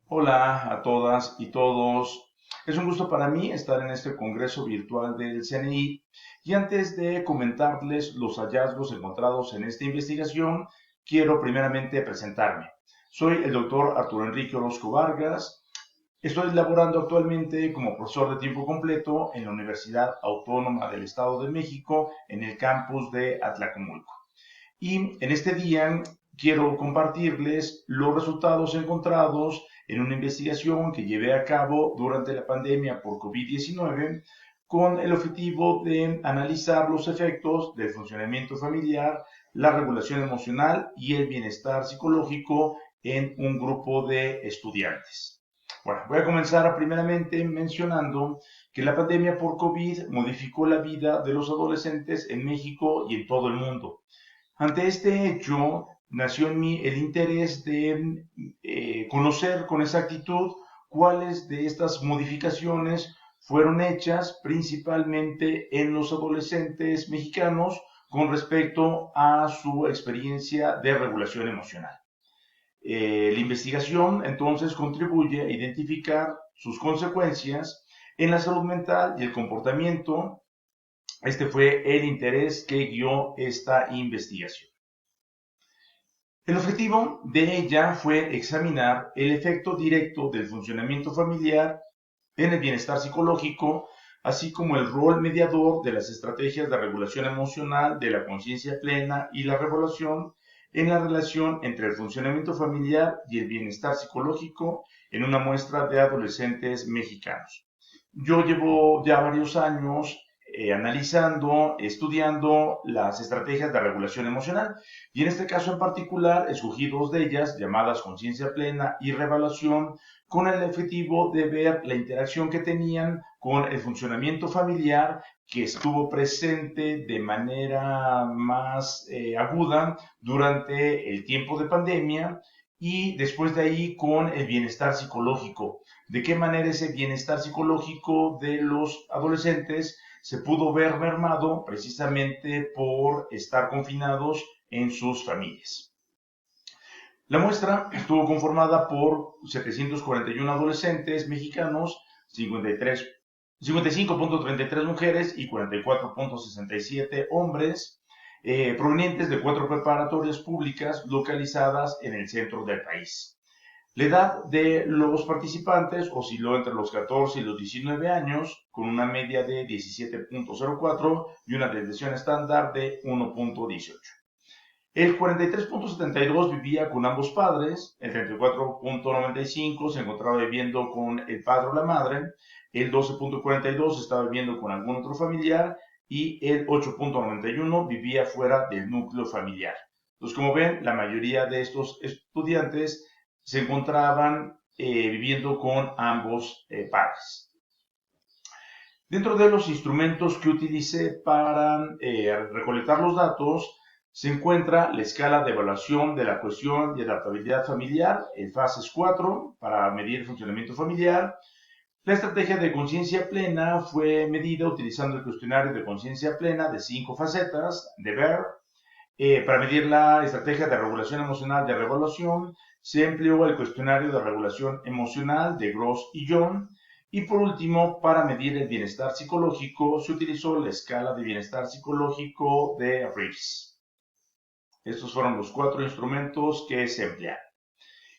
Hola a todas y todos. Es un gusto para mí estar en este congreso virtual del CNI y antes de comentarles los hallazgos encontrados en esta investigación, quiero primeramente presentarme. Soy el doctor Arturo Enrique Orozco Vargas. Estoy laborando actualmente como profesor de tiempo completo en la Universidad Autónoma del Estado de México en el campus de Atlacomulco. Y en este día quiero compartirles los resultados encontrados en una investigación que llevé a cabo durante la pandemia por COVID-19 con el objetivo de analizar los efectos del funcionamiento familiar, la regulación emocional y el bienestar psicológico en un grupo de estudiantes. Bueno, voy a comenzar primeramente mencionando que la pandemia por COVID modificó la vida de los adolescentes en México y en todo el mundo. Ante este hecho, nació en mí el interés de conocer con exactitud cuáles de estas modificaciones fueron hechas principalmente en los adolescentes mexicanos con respecto a su experiencia de regulación emocional. La investigación entonces contribuye a identificar sus consecuencias en la salud mental y el comportamiento. Este fue el interés que guió esta investigación. El objetivo de ella fue examinar el efecto directo del funcionamiento familiar en el bienestar psicológico, así como el rol mediador de las estrategias de regulación emocional, de la conciencia plena y la regulación en la relación entre el funcionamiento familiar y el bienestar psicológico en una muestra de adolescentes mexicanos. Yo llevo ya varios años analizando, estudiando las estrategias de regulación emocional y en este caso en particular escogí dos de ellas llamadas conciencia plena y revaluación con el objetivo de ver la interacción que tenían con el funcionamiento familiar que estuvo presente de manera más aguda durante el tiempo de pandemia y después de ahí con el bienestar psicológico. ¿De qué manera ese bienestar psicológico de los adolescentes se pudo ver mermado precisamente por estar confinados en sus familias? La muestra estuvo conformada por 741 adolescentes mexicanos, 55.33 mujeres y 44.67 hombres, provenientes de 4 preparatorias públicas localizadas en el centro del país. La edad de los participantes osciló entre los 14 y los 19 años, con una media de 17.04 y una detención estándar de 1.18. El 43.72 vivía con ambos padres, el 34.95 se encontraba viviendo con el padre o la madre, el 12.42 estaba viviendo con algún otro familiar y el 8.91 vivía fuera del núcleo familiar. Entonces, como ven, la mayoría de estos estudiantes se encontraban viviendo con ambos padres. Dentro de los instrumentos que utilicé para recolectar los datos, se encuentra la escala de evaluación de la cohesión y adaptabilidad familiar, el FASES 4, para medir el funcionamiento familiar. La estrategia de conciencia plena fue medida utilizando el cuestionario de conciencia plena de 5 facetas de BER. Para medir la estrategia de regulación emocional de revaluación, se empleó el cuestionario de regulación emocional de Gross y John. Y por último, para medir el bienestar psicológico, se utilizó la escala de bienestar psicológico de Reeves. Estos fueron los 4 instrumentos que se emplearon.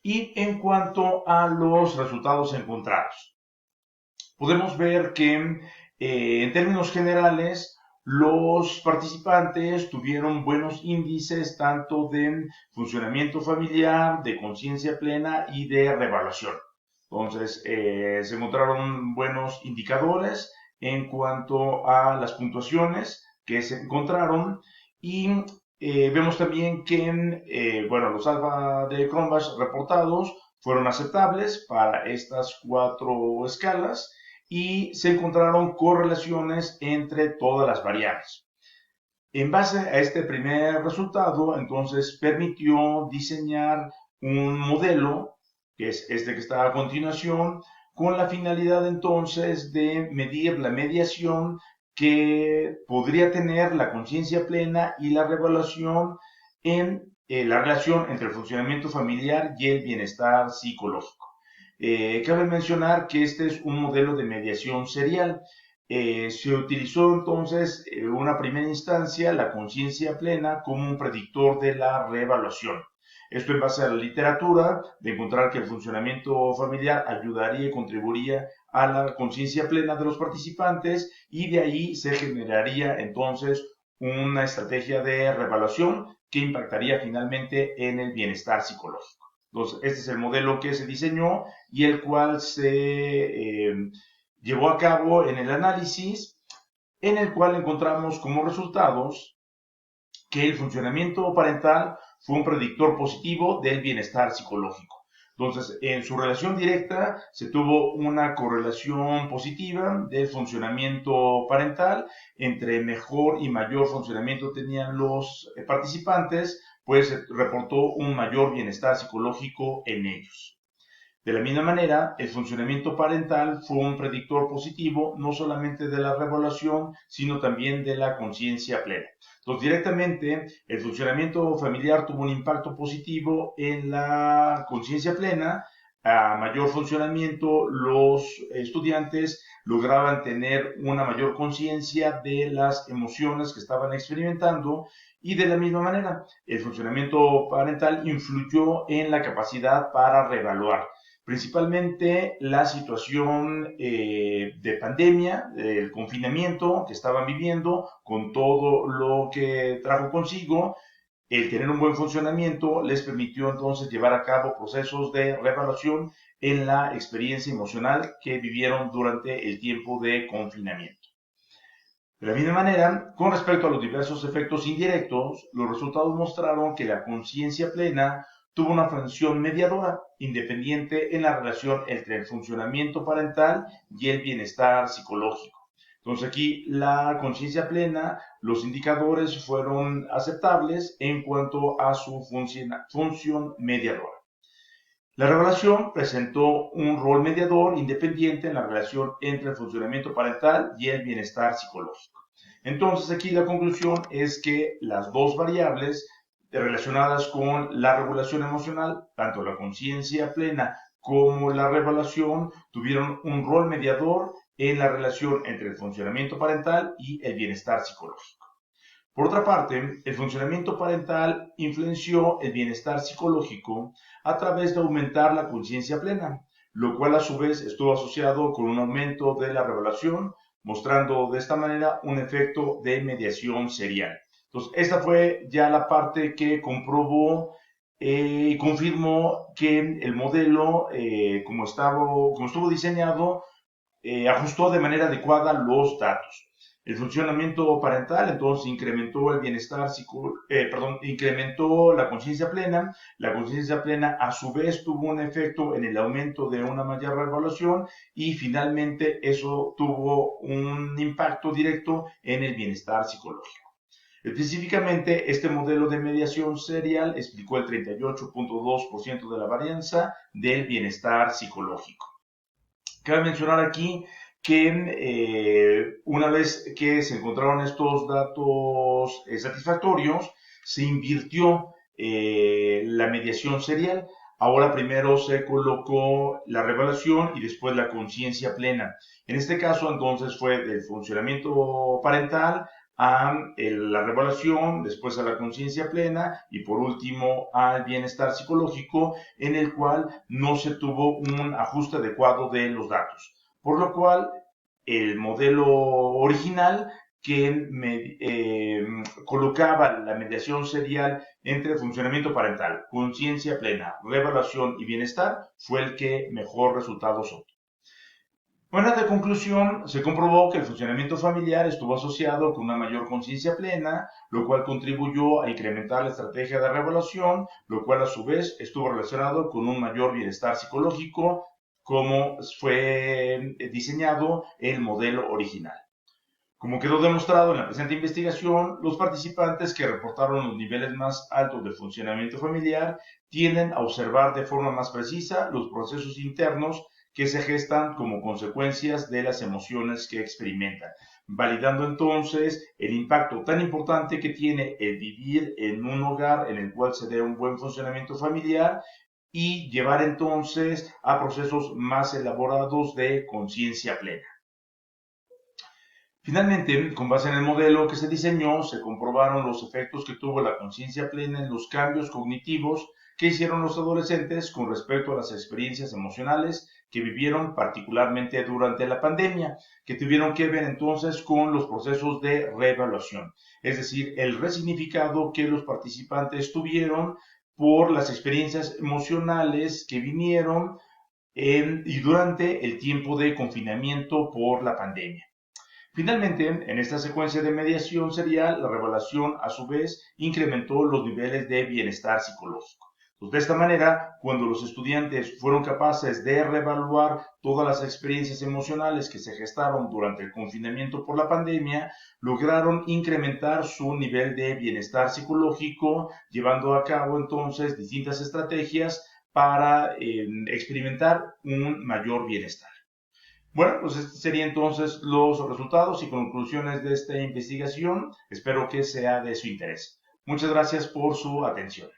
Y en cuanto a los resultados encontrados, podemos ver que en términos generales los participantes tuvieron buenos índices tanto de funcionamiento familiar, de conciencia plena y de revaluación. Entonces, se encontraron buenos indicadores en cuanto a las puntuaciones que se encontraron y vemos también que bueno, los alfa de Cronbach reportados fueron aceptables para estas 4 escalas y se encontraron correlaciones entre todas las variables. En base a este primer resultado, entonces permitió diseñar un modelo, que es este que está a continuación, con la finalidad entonces de medir la mediación que podría tener la conciencia plena y la revaluación en la relación entre el funcionamiento familiar y el bienestar psicológico. Cabe mencionar que este es un modelo de mediación serial. Se utilizó entonces en una primera instancia la conciencia plena como un predictor de la reevaluación. Esto en base a la literatura, de encontrar que el funcionamiento familiar ayudaría y contribuiría a la conciencia plena de los participantes, y de ahí se generaría entonces una estrategia de reevaluación que impactaría finalmente en el bienestar psicológico. Entonces, este es el modelo que se diseñó y el cual se llevó a cabo en el análisis, en el cual encontramos como resultados que el funcionamiento parental fue un predictor positivo del bienestar psicológico. Entonces, en su relación directa se tuvo una correlación positiva del funcionamiento parental. Entre mejor y mayor funcionamiento tenían los participantes, pues se reportó un mayor bienestar psicológico en ellos. De la misma manera, el funcionamiento parental fue un predictor positivo no solamente de la reevaluación, sino también de la conciencia plena. Entonces, directamente, el funcionamiento familiar tuvo un impacto positivo en la conciencia plena. A mayor funcionamiento, los estudiantes lograban tener una mayor conciencia de las emociones que estaban experimentando, y de la misma manera, el funcionamiento parental influyó en la capacidad para reevaluar principalmente la situación de pandemia, el confinamiento que estaban viviendo, con todo lo que trajo consigo. El tener un buen funcionamiento les permitió entonces llevar a cabo procesos de reevaluación en la experiencia emocional que vivieron durante el tiempo de confinamiento. De la misma manera, con respecto a los diversos efectos indirectos, los resultados mostraron que la conciencia plena tuvo una función mediadora independiente en la relación entre el funcionamiento parental y el bienestar psicológico. Entonces aquí la conciencia plena, los indicadores fueron aceptables en cuanto a su función mediadora. La revelación presentó un rol mediador independiente en la relación entre el funcionamiento parental y el bienestar psicológico. Entonces aquí la conclusión es que las dos variables relacionadas con la regulación emocional, tanto la conciencia plena como la revelación, tuvieron un rol mediador en la relación entre el funcionamiento parental y el bienestar psicológico. Por otra parte, el funcionamiento parental influenció el bienestar psicológico a través de aumentar la conciencia plena, lo cual a su vez estuvo asociado con un aumento de la revelación, mostrando de esta manera un efecto de mediación serial. Entonces, esta fue ya la parte que comprobó y confirmó que el modelo, como estuvo diseñado, ajustó de manera adecuada los datos. El funcionamiento parental entonces incrementó el bienestar incrementó la conciencia plena. La conciencia plena a su vez tuvo un efecto en el aumento de una mayor reevaluación, y finalmente eso tuvo un impacto directo en el bienestar psicológico. Específicamente, este modelo de mediación serial explicó el 38.2% de la varianza del bienestar psicológico. Cabe mencionar aquí que una vez que se encontraron estos datos satisfactorios, se invirtió la mediación serial. Ahora primero se colocó la revelación y después la conciencia plena. En este caso entonces fue del funcionamiento parental a la revelación, después a la conciencia plena y por último al bienestar psicológico, en el cual no se tuvo un ajuste adecuado de los datos. Por lo cual, el modelo original que colocaba la mediación serial entre funcionamiento parental, conciencia plena, reevaluación y bienestar fue el que mejor resultados obtuvo. Bueno, de conclusión, se comprobó que el funcionamiento familiar estuvo asociado con una mayor conciencia plena, lo cual contribuyó a incrementar la estrategia de reevaluación, lo cual a su vez estuvo relacionado con un mayor bienestar psicológico, como fue diseñado el modelo original. Como quedó demostrado en la presente investigación, los participantes que reportaron los niveles más altos de funcionamiento familiar tienden a observar de forma más precisa los procesos internos que se gestan como consecuencias de las emociones que experimentan, validando entonces el impacto tan importante que tiene el vivir en un hogar en el cual se dé un buen funcionamiento familiar, y llevar entonces a procesos más elaborados de conciencia plena. Finalmente, con base en el modelo que se diseñó, se comprobaron los efectos que tuvo la conciencia plena en los cambios cognitivos que hicieron los adolescentes con respecto a las experiencias emocionales que vivieron particularmente durante la pandemia, que tuvieron que ver entonces con los procesos de reevaluación, es decir, el resignificado que los participantes tuvieron por las experiencias emocionales que vinieron y durante el tiempo de confinamiento por la pandemia. Finalmente, en esta secuencia de mediación serial, la revelación a su vez incrementó los niveles de bienestar psicológico. Entonces, de esta manera, cuando los estudiantes fueron capaces de reevaluar todas las experiencias emocionales que se gestaron durante el confinamiento por la pandemia, lograron incrementar su nivel de bienestar psicológico, llevando a cabo entonces distintas estrategias para experimentar un mayor bienestar. Bueno, pues estos serían entonces los resultados y conclusiones de esta investigación. Espero que sea de su interés. Muchas gracias por su atención.